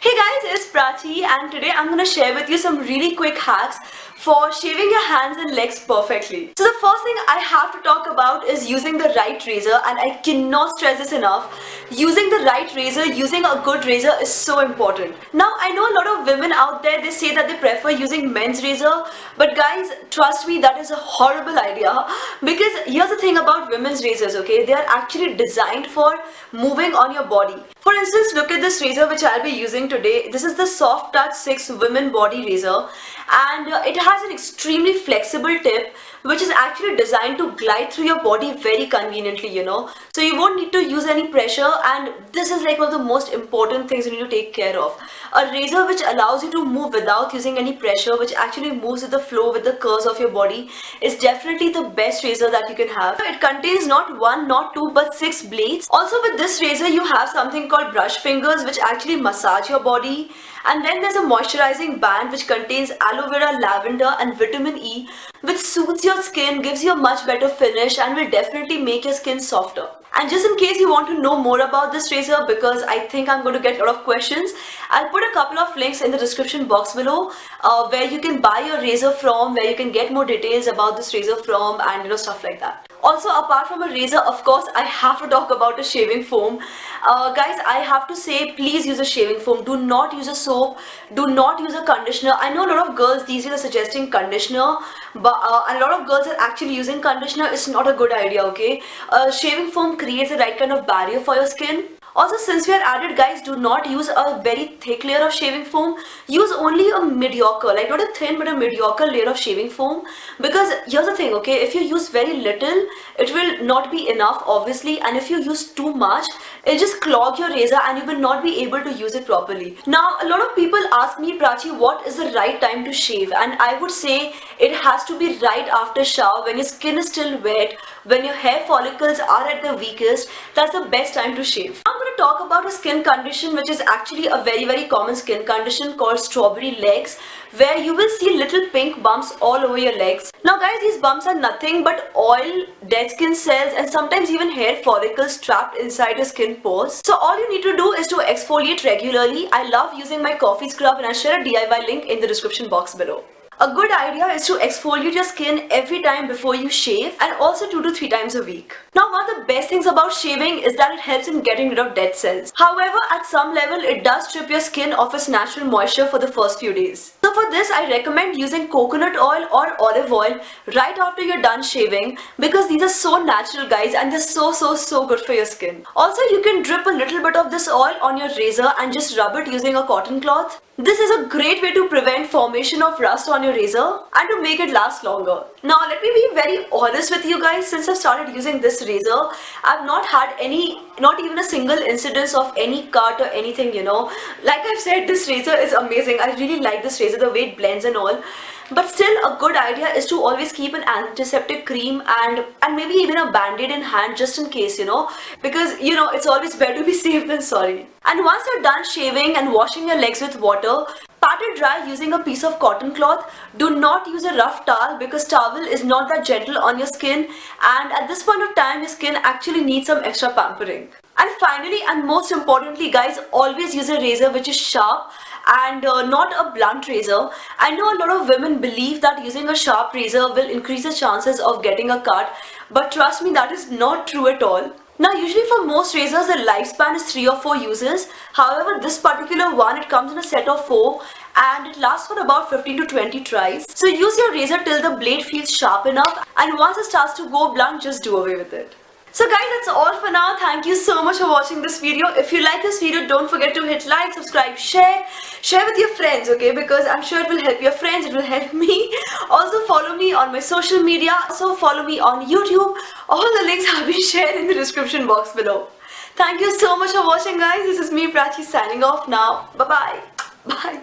Hey guys, it's Prachi and today I'm going to share with you some really quick hacks for shaving your hands and legs perfectly. So the first thing I have to talk about is using the right razor, and I cannot stress this enough. Using the right razor, using a good razor is so important. Now I know a lot of women out there, they say that they prefer using men's razor, but guys, trust me, that is a horrible idea, because here's the thing about women's razors, okay? They are actually designed for moving on your body. For instance, look at this razor which I'll be using today. This is the Soft Touch 6 Women Body Razor, and it has an extremely flexible tip which is actually designed to glide through your body very conveniently, so you won't need to use any pressure, and this is like one of the most important things you need to take care of. A razor which allows you to move without using any pressure, which actually moves with the flow, with the curves of your body, is definitely the best razor that you can have. It contains not one, not two, but 6 blades. Also with this razor you have something called brush fingers which actually massage your body, and then there's a moisturizing band which contains aloe vera, lavender and vitamin E, which soothes your skin, gives you a much better finish, and will definitely make your skin softer. And just in case you want to know more about this razor, because I think I'm going to get a lot of questions, I'll put a couple of links in the description box below where you can buy your razor from, where you can get more details about this razor from, and stuff like that. Also, apart from a razor, of course, I have to talk about a shaving foam. Guys, I have to say, please use a shaving foam. Do not use a soap. Do not use a conditioner. I know a lot of girls these days are suggesting conditioner, but a lot of girls are actually using conditioner. It's not a good idea, okay? Shaving foam creates the right kind of barrier for your skin. Also, since we are at it, guys, do not use a very thick layer of shaving foam. Use only a mediocre, like not a thin but a mediocre layer of shaving foam, because here's the thing, okay, if you use very little, it will not be enough, obviously, and if you use too much, it'll just clog your razor and you will not be able to use it properly. Now, a lot of people ask me, Prachi, what is the right time to shave? And I would say it has to be right after shower, when your skin is still wet, when your hair follicles are at the weakest. That's the best time to shave. I'm going to talk about a skin condition which is actually a very common skin condition called strawberry legs, where you will see little pink bumps all over your legs. Now guys, these bumps are nothing but oil, dead skin cells, and sometimes even hair follicles trapped inside your skin pores. So all you need to do is to exfoliate regularly. I love using my coffee scrub, and I'll share a DIY link in the description box below. A good idea is to exfoliate your skin every time before you shave, and also 2 to 3 times a week. Now, one of the best things about shaving is that it helps in getting rid of dead cells. However, at some level, it does strip your skin of its natural moisture for the first few days. So for this, I recommend using coconut oil or olive oil right after you're done shaving, because these are so natural, guys, and they're so good for your skin. Also, you can drip a little bit of this oil on your razor and just rub it using a cotton cloth. This is a great way to prevent formation of rust on your razor and to make it last longer. Now let me be very honest with you guys, since I've started using this razor, I've not had not even a single incidence of any cut or anything, Like I've said, this razor is amazing. I really like this razor, the way it blends and all. But still, a good idea is to always keep an antiseptic cream and maybe even a band-aid in hand, just in case, because it's always better to be safe than sorry. And once you're done shaving and washing your legs with water, pat it dry using a piece of cotton cloth. Do not use a rough towel, because towel is not that gentle on your skin, and at this point of time your skin actually needs some extra pampering. And finally, and most importantly, guys, always use a razor which is sharp and not a blunt razor. I know a lot of women believe that using a sharp razor will increase the chances of getting a cut, but trust me, that is not true at all. Now usually for most razors, the lifespan is 3 or 4 uses. However, this particular one, it comes in a set of 4 and it lasts for about 15 to 20 tries. So use your razor till the blade feels sharp enough, and once it starts to go blunt, just do away with it. So guys, that's all for now. Thank you so much for watching this video. If you like this video, don't forget to hit like, subscribe, share with your friends, okay, because I'm sure it will help your friends, it will help me. Also follow me on my social media, also follow me on YouTube. All the links have been shared in the description box below. Thank you so much for watching, guys. This is me, Prachi, signing off now. Bye-bye. Bye.